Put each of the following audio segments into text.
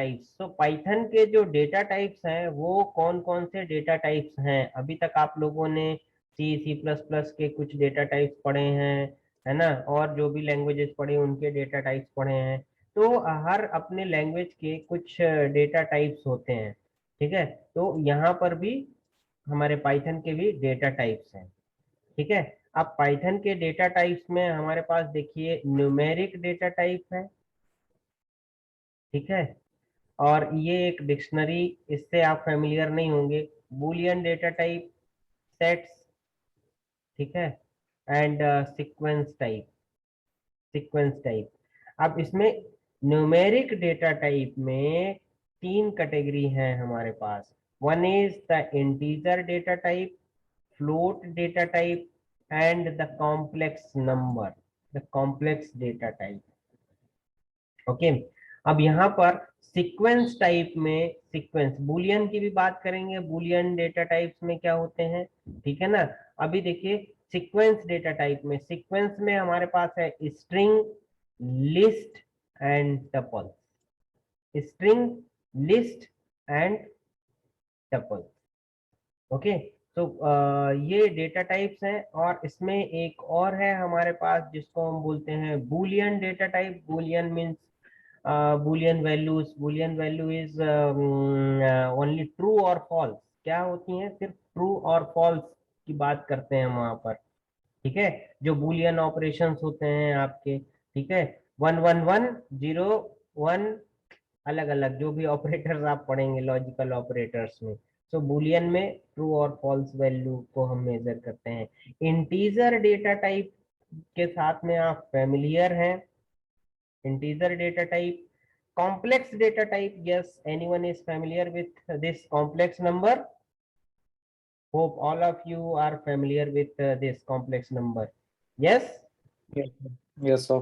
Types. तो Python के जो डेटा टाइप्स हैं वो कौन कौन से डेटा टाइप्स हैं? अभी तक आप लोगों ने C++ के कुछ डेटा टाइप्स पढ़े हैं, है ना, और जो भी लैंग्वेजेस पढ़े उनके डेटा टाइप्स पढ़े हैं। तो हर अपने लैंग्वेज के कुछ डेटा टाइप्स होते हैं, ठीक है। तो यहाँ पर भी हमारे पाइथन के भी डेटा टाइप्स हैं, ठीक है। अब पाइथन के डेटा टाइप्स में हमारे पास देखिए न्यूमेरिक डेटा टाइप है, ठीक है। और ये एक डिक्शनरी, इससे आप फेमिलियर नहीं होंगे। बूलियन डेटा टाइप, सेट्स, ठीक है, एंड सीक्वेंस टाइप। अब इसमें न्यूमेरिक डेटा टाइप में तीन कैटेगरी हैं हमारे पास। One is the integer data type, float data type, and the complex number, the complex data type. Okay. अब यहाँ पर सीक्वेंस टाइप में, सीक्वेंस बूलियन की भी बात करेंगे, बूलियन डेटा टाइप्स में क्या होते हैं, ठीक है ना। अभी देखिए सीक्वेंस डेटा टाइप में, सीक्वेंस में हमारे पास है string, list and tuple, string, list and tuple. Okay. तो ये डेटा टाइप्स हैं। और इसमें एक और है हमारे पास जिसको हम बोलते हैं Boolean data type. Boolean means Boolean values. Boolean value is only true और फॉल्स। क्या होती हैं? सिर्फ ट्रू और फॉल्स की बात करते हैं वहां पर, ठीक है। जो बूलियन ऑपरेशंस होते हैं आपके, ठीक है, 1 1 1 0 1, अलग अलग जो भी ऑपरेटर्स आप पढ़ेंगे लॉजिकल ऑपरेटर्स में। सो बूलियन में ट्रू और फॉल्स वैल्यू को हम मेजर करते हैं। इंटीजर डेटा टाइप के साथ में आप फेमिलियर हैं, integer data type. complex data type, yes, anyone is familiar with this complex number? Hope all of you are familiar with this complex number, yes? Yes sir.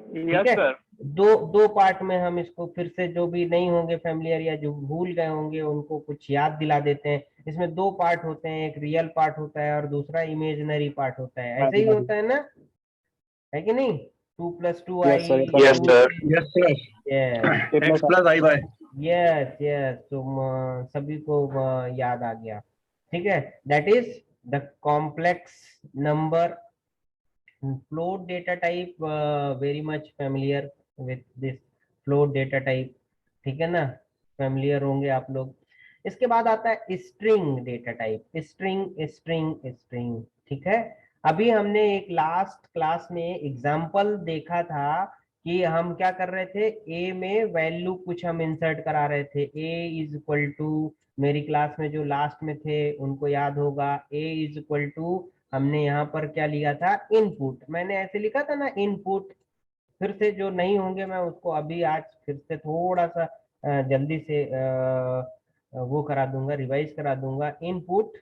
ठीक है। दो दो part में हम इसको फिर से, जो भी नहीं होंगे फैमिलियर या जो भूल गए होंगे उनको कुछ याद दिला देते हैं। इसमें दो पार्ट होते हैं, एक रियल पार्ट होता है और दूसरा इमेजिनरी पार्ट होता है। ऐसे ही होता है ना, है कि नहीं? 2 + 2i, yes sir. Yes sir. Yes sir, yes x plus i by. Yes yes. तुम सभी को याद आ गया, ठीक है। That is the complex number. float data type, very much familiar with this float data type, ठीक है ना, familiar होंगे आप लोग। इसके बाद आता है string data type. String string string, ठीक है। अभी हमने एक लास्ट क्लास में एग्जाम्पल देखा था कि हम क्या कर रहे थे, ए में वैल्यू कुछ हम इंसर्ट करा रहे थे। ए इज इक्वल टू, मेरी क्लास में जो लास्ट में थे उनको याद होगा, ए इज इक्वल टू, हमने यहाँ पर क्या लिया था, इनपुट। मैंने ऐसे लिखा था ना, इनपुट। फिर से जो नहीं होंगे मैं उसको अभी आज फिर से थोड़ा सा जल्दी से वो करा दूंगा, रिवाइज करा दूंगा। इनपुट,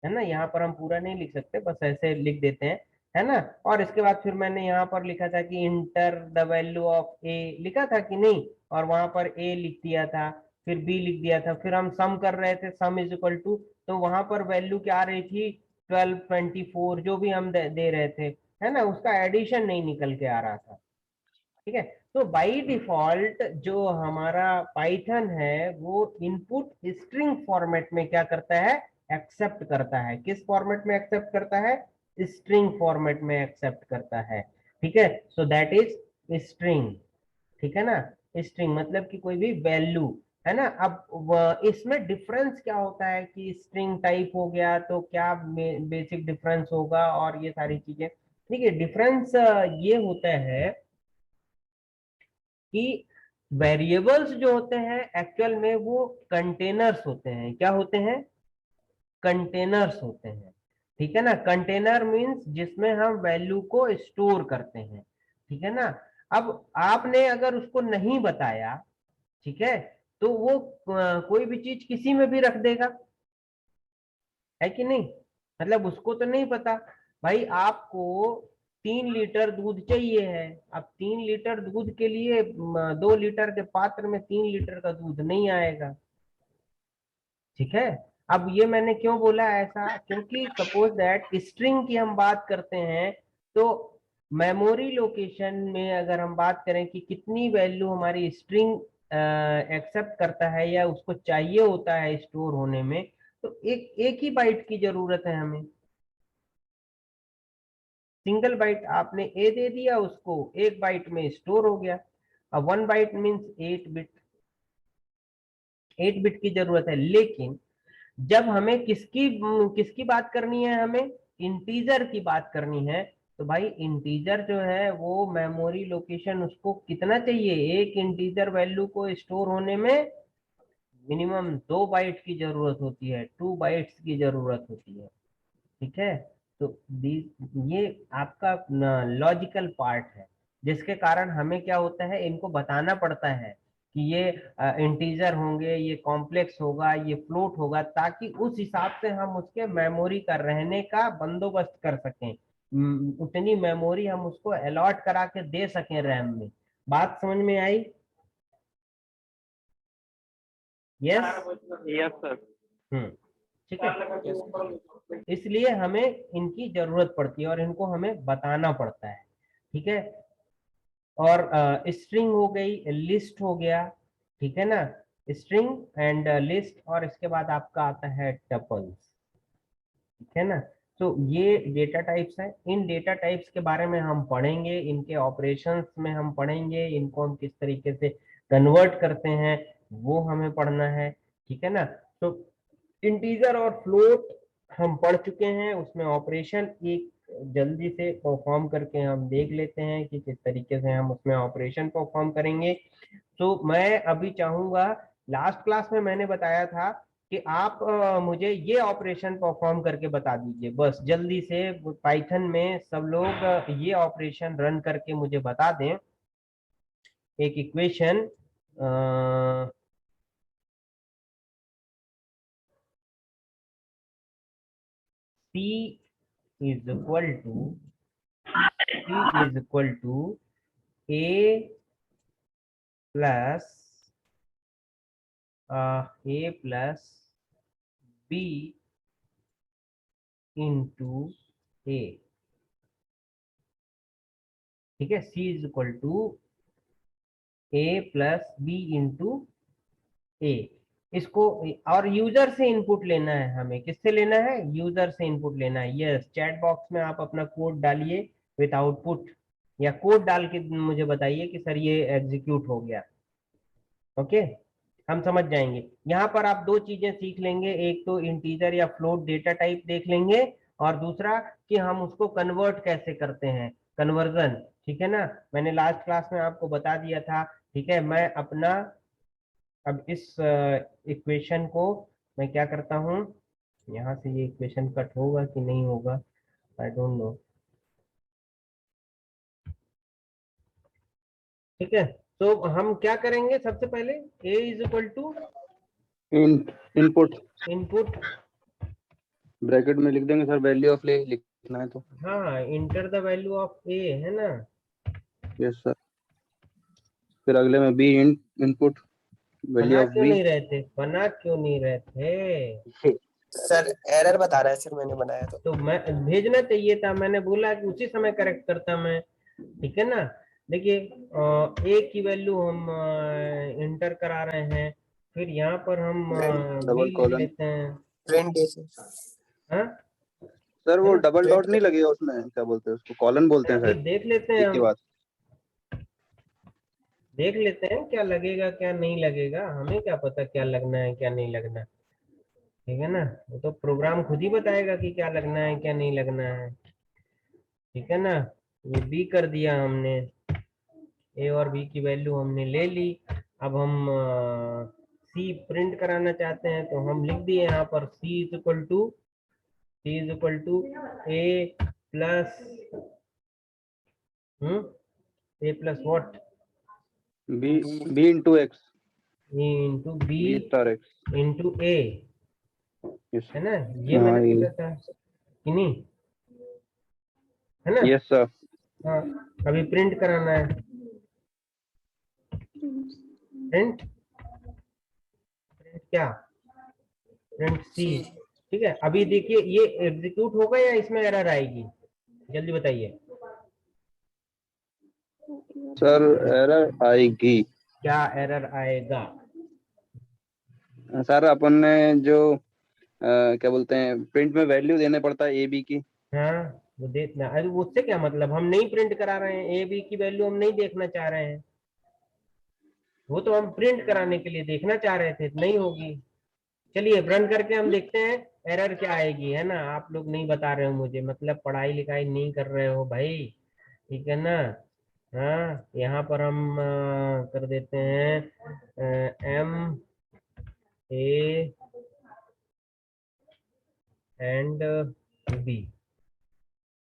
है ना, यहाँ पर हम पूरा नहीं लिख सकते, बस ऐसे लिख देते हैं, है ना। और इसके बाद फिर मैंने यहाँ पर लिखा था कि इंटर द वैल्यू ऑफ ए, लिखा था कि नहीं, और वहां पर ए लिख दिया था, फिर बी लिख दिया था। फिर हम सम कर रहे थे, सम इज इक्वल टू, तो वहां पर वैल्यू क्या आ रही थी, 12 24, जो भी हम दे रहे थे, है ना, उसका एडिशन नहीं निकल के आ रहा था, ठीक है। तो बाय डिफॉल्ट जो हमारा पाइथन है वो इनपुट स्ट्रिंग फॉर्मेट में क्या करता है, एक्सेप्ट करता है। किस फॉर्मेट में एक्सेप्ट करता है? स्ट्रिंग फॉर्मेट में एक्सेप्ट करता है, ठीक है। सो दैट इज स्ट्रिंग, ठीक है ना। स्ट्रिंग मतलब कि कोई भी वैल्यू, है ना। अब इसमें डिफरेंस क्या होता है कि स्ट्रिंग टाइप हो गया तो क्या बेसिक डिफरेंस होगा और ये सारी चीजें, ठीक है। डिफरेंस ये होता है कि वेरिएबल्स जो होते हैं एक्चुअल में वो कंटेनर्स होते हैं। क्या होते हैं? कंटेनर्स होते हैं, ठीक है ना। कंटेनर मींस जिसमें हम वैल्यू को स्टोर करते हैं, ठीक है ना। अब आपने अगर उसको नहीं बताया, ठीक है, तो वो कोई भी चीज किसी में भी रख देगा, है कि नहीं। मतलब उसको तो नहीं पता, भाई आपको 3 लीटर दूध चाहिए है। अब 3 लीटर दूध के लिए 2 लीटर के पात्र में 3 लीटर का दूध नहीं आएगा, ठीक है। अब ये मैंने क्यों बोला ऐसा, क्योंकि सपोज दैट स्ट्रिंग की हम बात करते हैं, तो मेमोरी लोकेशन में अगर हम बात करें कि कितनी वैल्यू हमारी स्ट्रिंग एक्सेप्ट करता है या उसको चाहिए होता है स्टोर होने में, तो एक एक ही बाइट की जरूरत है हमें। सिंगल बाइट आपने ए दे दिया उसको, एक बाइट में स्टोर हो गया। अब 1 बाइट मीन्स 8 बिट, 8 बिट की जरूरत है। लेकिन जब हमें किसकी किसकी बात करनी है, हमें इंटीजर की बात करनी है, तो भाई इंटीजर जो है वो मेमोरी लोकेशन उसको कितना चाहिए, एक इंटीजर वैल्यू को स्टोर होने में मिनिमम 2 बाइट की जरूरत होती है, 2 बाइट्स की जरूरत होती है। ठीक है, तो ये आपका लॉजिकल पार्ट है, जिसके कारण हमें क्या होता है, इनको बताना पड़ता है कि ये इंटीजर होंगे, ये कॉम्प्लेक्स होगा, ये फ्लोट होगा, ताकि उस हिसाब से हम उसके मेमोरी का रहने का बंदोबस्त कर सकें। उतनी मेमोरी हम उसको अलॉट करा के दे सकें रैम में। बात समझ में आई? यस। Yes sir. ठीक है, इसलिए हमें इनकी जरूरत पड़ती है और इनको हमें बताना पड़ता है। ठीक है, और स्ट्रिंग हो गई, लिस्ट हो गया, ठीक है ना, स्ट्रिंग एंड लिस्ट, और इसके बाद आपका आता है टपल्स। ठीक है ना, तो ये डेटा टाइप्स है। इन डेटा टाइप्स के बारे में हम पढ़ेंगे, इनके ऑपरेशंस में हम पढ़ेंगे, इनको हम किस तरीके से कन्वर्ट करते हैं वो हमें पढ़ना है। ठीक है ना, तो इंटीजर और फ्लोट हम पढ़ चुके हैं, उसमें ऑपरेशन एक जल्दी से परफॉर्म करके हम देख लेते हैं कि किस तरीके से हम उसमें ऑपरेशन परफॉर्म करेंगे। तो मैं अभी चाहूंगा, लास्ट क्लास में मैंने बताया था कि आप मुझे ये ऑपरेशन परफॉर्म करके बता दीजिए, बस जल्दी से पाइथन में सब लोग ये ऑपरेशन रन करके मुझे बता दें। एक equation C is equal to A plus B into A। ठीक है, C is equal to A plus B into A। इसको और यूजर से इनपुट लेना है हमें, किससे लेना है, यूजर से इनपुट लेना है। यस, चैट बॉक्स में आप अपना कोड डालिए विथ आउटपुट, या कोड डाल के मुझे बताइए कि सर ये एग्जीक्यूट हो गया। ओके, हम समझ जाएंगे। यहाँ पर आप दो चीजें सीख लेंगे, एक तो इंटीजर या फ्लोट डेटा टाइप देख लेंगे, और दूसरा कि हम उसको कन्वर्ट कैसे करते हैं, कन्वर्जन। ठीक है ना, मैंने लास्ट क्लास में आपको बता दिया था। ठीक है, मैं अपना अब इस इक्वेशन को मैं क्या करता हूँ, यहाँ से ये इक्वेशन कट होगा कि नहीं होगा, आई डोंट नो। ठीक है, तो हम क्या करेंगे, सबसे पहले a is equal to input input, bracket में लिख देंगे सर, वैल्यू ऑफ ले लिखना है तो। हाँ, inter the value of a, है ना। Yes sir. फिर अगले में बी इनपुट वैल्यू बना ऑफ क्यों बी। नहीं रहते, बना क्यों नहीं रहते? सर एरर बता रहा है सर, मैंने बनाया तो। तो मैं भेजना चाहिए था, मैंने बोला कि उसी समय करेक्ट करता मैं। ठीक है ना, देखिए a की वैल्यू हम इंटर करा रहे हैं, फिर यहाँ पर हम b डबल लिख कॉलन। लेते हैं। प्रिंट हाँ, सर है वो ना, डबल डॉट प्रिंट नहीं लगेगा उसमें, क्या बोलते हैं उसको, कॉलन बोलते हैं अभी शायद। देख लेते हैं एक ही हम, बात। देख लेते हैं क्या लगेगा क्या नहीं लगेगा, हमें क्या पता क्या लगना है क्या नहीं लगना। ठीक है ना, वो तो प्रोग्राम खुद ही बताएगा कि क्या लगना है क्या नहीं लगना है। ठीक है ना, ये बी कर दिया हमने, ए और बी की वैल्यू हमने ले ली। अब हम सी प्रिंट कराना चाहते हैं, तो हम लिख दिए यहाँ पर C is equal to A plus A plus what, B B into X, into B B star X. Into A, yes. है ना, ये मैंने लिखा था कि नहीं, है ना। Yes sir. हाँ, अभी प्रिंट कराना है, प्रिंट प्रिंट क्या, प्रिंट सी। सी। ठीक है, अभी देखिए ये एग्जीक्यूट होगा या इसमें एरर आएगी, जल्दी बताइए। सर एरर आएगी। क्या एरर आएगा? सर अपन ने जो क्या बोलते हैं प्रिंट में वैल्यू देने पड़ता है ए बी की। हाँ, वो देखना, अरे उससे क्या मतलब, हम नहीं प्रिंट करा रहे हैं, ए बी की वैल्यू हम नहीं देखना चाह रहे हैं, वो तो हम प्रिंट कराने के लिए देखना चाह रहे थे, नहीं होगी। चलिए रन करके हम देखते हैं एरर क्या आएगी, है ना। आप लोग नहीं बता रहे हो मुझे, मतलब पढ़ाई लिखाई नहीं कर रहे हो भाई, ठीक है ना। हाँ, यहाँ पर हम कर देते हैं एम ए एंड बी,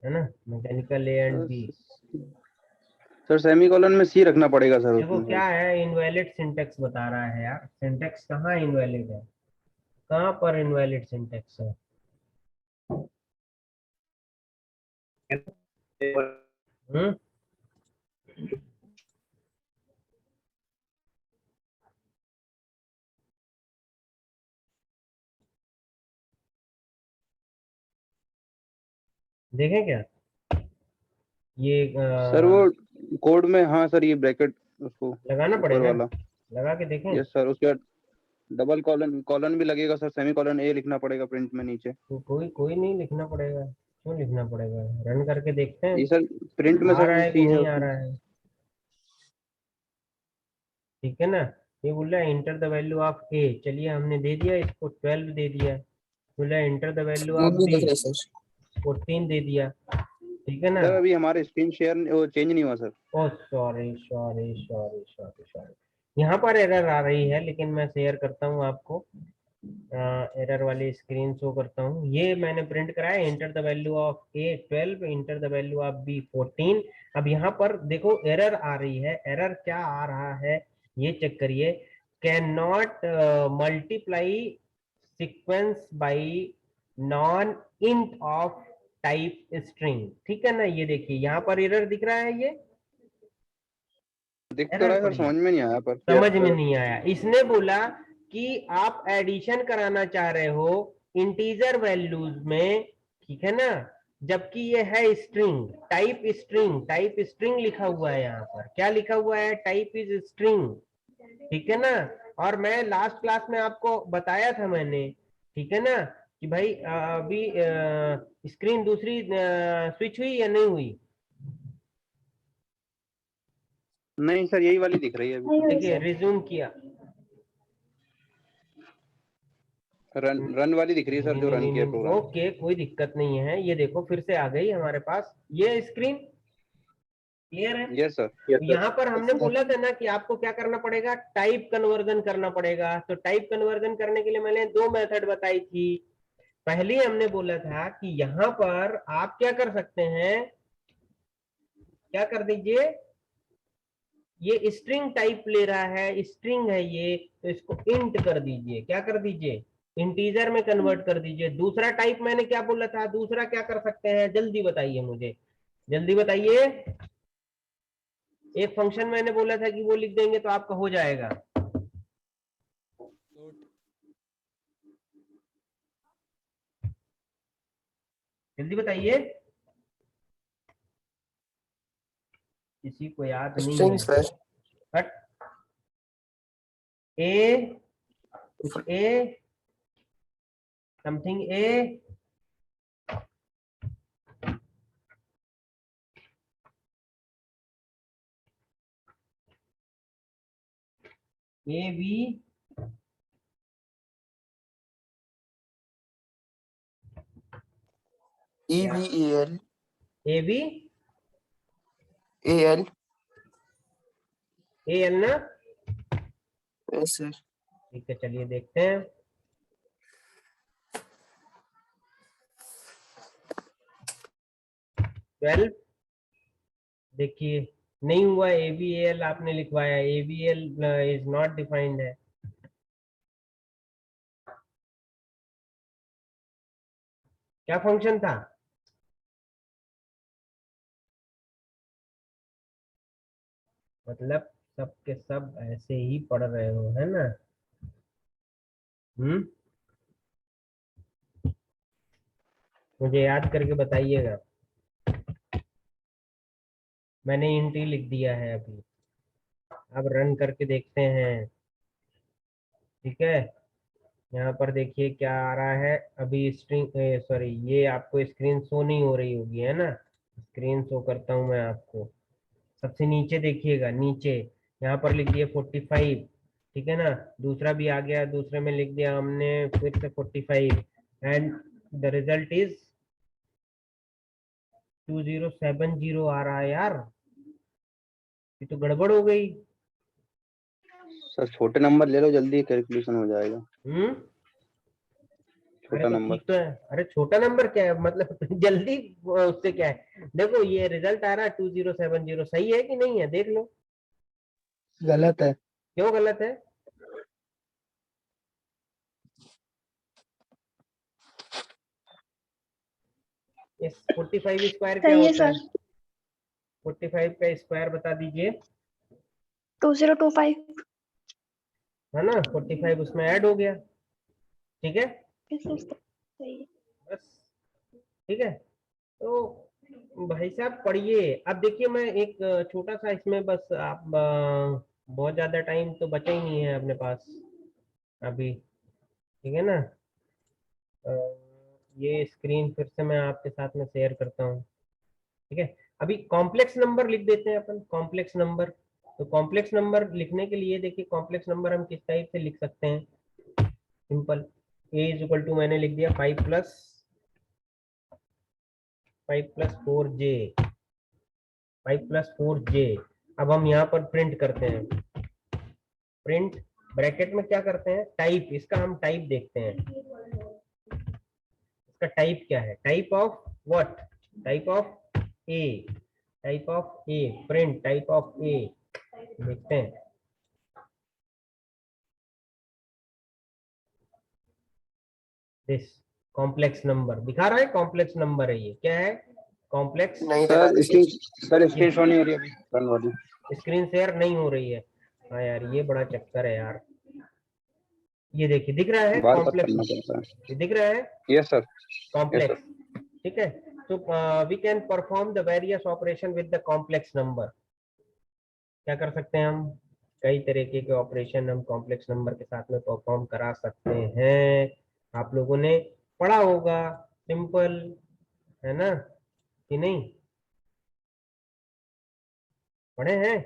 है ना, mechanical A and B. Sir semicolon में सी रखना पड़ेगा सर देखो उसमें क्या सर। है, इनवैलिड सिंटेक्स बता रहा है यार, सिंटेक्स कहाँ इनवैलिड है, कहाँ पर इनवैलिड सिंटेक्स है? हम्म, देखें क्या ये सर वो कोड में, हाँ सर ये ब्रैकेट उसको लगाना ऊपर पड़ेगा, वाला। लगा के देखें। यस सर, उसके बाद डबल कॉलन कॉलन भी लगेगा सर, सेमीकोलन ए लिखना पड़ेगा प्रिंट में नीचे। तो कोई कोई नहीं लिखना पड़ेगा, क्यों लिखना पड़ेगा, रन करके देखते हैं ये सर प्रिंट में आ सर रहा है कि सी है नहीं आ उसमें। रहा है। ठीक है ना, ये बोल रहा है इंटर द वैल्यू ऑफ ए, चलिए हमने दे दिया इसको 12 दे दिया, बोल रहा है इंटर द वैल्यू वो ऑफ नहीं बी दिख रहे सर। 14 दे दिया, ठीक है ना। सर अभी हमारे स्क्रीन शेयर वो चेंज नहीं हुआ sir. Oh sorry sorry sorry sorry sorry, यहाँ पर एरर आ रही है, लेकिन मैं शेयर करता हूँ आपको, एरर वाली स्क्रीन शो करता हूँ। ये मैंने प्रिंट कराया, enter the value of A 12, enter the value of B 14। अब यहाँ पर देखो एरर आ रही है, एरर क्या आ रहा है ये चेक करिए, can not multiply sequence by non int of type string, ठीक है ना। ये देखिए यहाँ पर एरर दिख रहा है, ये दिख तो रहा एरर है सर, पढ़िए, समझ में नहीं आया पर यस समझ में सर। नहीं आया। इसने बोला कि आप एडिशन कराना चाह रहे हो इंटीजर वैल्यूज में, ठीक है ना, जबकि ये है स्ट्रिंग, टाइप स्ट्रिंग लिखा हुआ है, यहाँ पर क्या लिखा हुआ है, टाइप इज स्ट्रिंग, ठीक है ना। और मैं लास्ट क्लास में आपको बताया था मैंने, ठीक है ना, कि भाई अभी स्क्रीन दूसरी स्विच हुई या नहीं हुई? नहीं सर यही वाली दिख रही है अभी। देखिए रिज्यूम किया, रन वाली दिख रही है सर, नहीं जो नहीं रन नहीं किया नहीं, प्रोग्राम। ओके कोई दिक्कत नहीं है, ये देखो फिर से आ गई हमारे पास ये स्क्रीन, क्लियर है। Yes sir. तो यहाँ पर हमने बोला था ना कि आपको क्या करना पड़ेगा, टाइप कन्वर्जन करना पड़ेगा। तो टाइप कन्वर्जन करने के लिए मैंने दो मेथड बताई थी। पहले हमने बोला था कि यहाँ पर आप क्या कर सकते हैं, क्या कर दीजिए, ये स्ट्रिंग टाइप ले रहा है, स्ट्रिंग है ये, तो इसको इंट कर दीजिए, क्या कर दीजिए, इंटीजर में कन्वर्ट कर दीजिए। दूसरा टाइप मैंने क्या बोला था, दूसरा क्या कर सकते हैं, जल्दी बताइए मुझे, जल्दी बताइए। एक फंक्शन मैंने बोला था कि वो लिख देंगे तो आपका हो जाएगा, जल्दी बताइए, किसी को याद नहीं स्ट्रिंग है। Sir. But uh uh something A, A B, EVEL A B AL। A L ना, यस सर। ठीक है चलिए देखते हैं। 12 देखिए नहीं हुआ, एबीएल आपने लिखवाया, एबीएल इज नॉट डिफाइंड है, क्या फंक्शन था, मतलब सब के सब ऐसे ही पढ़ रहे हो, है ना। मुझे याद करके बताइएगा, मैंने इंट ही लिख दिया है अभी। अब रन करके देखते हैं। ठीक है, यहाँ पर देखिए क्या आ रहा है। अभी स्ट्रिंग सॉरी, ये आपको स्क्रीन शो नहीं हो रही होगी, है ना। स्क्रीन शो करता हूँ मैं आपको। सबसे नीचे देखिएगा, नीचे यहाँ पर लिख दिया 45। ठीक है ना, दूसरा भी आ गया, दूसरे में लिख दिया हमने फिर से 45 एंड द रिजल्ट इज 2070 आ रहा है यार। ये तो गड़बड़ हो गई। सर छोटे नंबर ले लो, जल्दी कैलकुलेशन हो जाएगा। अरे छोटा तो नंबर। ठीक तो है। अरे छोटा नंबर क्या है मतलब जल्दी उससे क्या है। देखो ये रिजल्ट आ रहा है 2070, सही है कि नहीं है, देख लो। गलत है। क्यों गलत है? इस 45 स्क्वायर क्या सही है होता है? सर। 45 का स्क्वायर बता दीजिए। 2025। है ना, 45 उसमें ऐड हो गया। ठीक है, सही है। बस। ठीक है, तो भाई साहब पढ़िए। अब देखिए मैं एक छोटा सा इसमें बस आप बहुत ज्यादा टाइम तो बचा ही नहीं है अपने पास अभी। ठीक है ना, अ, ये स्क्रीन फिर से मैं आपके साथ में शेयर करता हूँ। ठीक है, अभी कॉम्प्लेक्स नंबर लिख देते हैं अपन, कॉम्प्लेक्स नंबर। तो कॉम्प्लेक्स नंबर लिखने के लिए देखिए, कॉम्प्लेक्स नंबर हम किस टाइप से लिख सकते हैं। Simple, a is equal to मैंने लिख दिया 5 प्लस 4j, 5 प्लस 4j। अब हम यहाँ पर प्रिंट करते हैं। प्रिंट ब्रैकेट में क्या करते हैं, टाइप, इसका हम टाइप देखते हैं। इसका टाइप क्या है, type of what, type of A, type of A, print type of A देखते हैं। दिस कॉम्प्लेक्स नंबर दिखा रहा है, कॉम्प्लेक्स नंबर है, ये क्या है, कॉम्प्लेक्स। नहीं दिखा सर रही। स्क्रीन शो नहीं हो रही अभी, रन वाली। स्क्रीन शेयर नहीं हो रही है। हाँ यार, ये बड़ा चक्कर है यार। ये देखिए दिख रहा है बार बार कॉम्प्लेक्स, करना पड़ता है। ये दिख रहा है yes sir. Yes complex. Sir. ठीक है, तो we can perform the various operation with the complex number. क्या कर सकते हैं हम, कई तरीके के ऑपरेशन हम कॉम्प्लेक्स नंबर के साथ में परफॉर्म करा सकते हैं। आप लोगों ने पढ़ा होगा, सिंपल है ना कि नहीं, पढ़े हैं?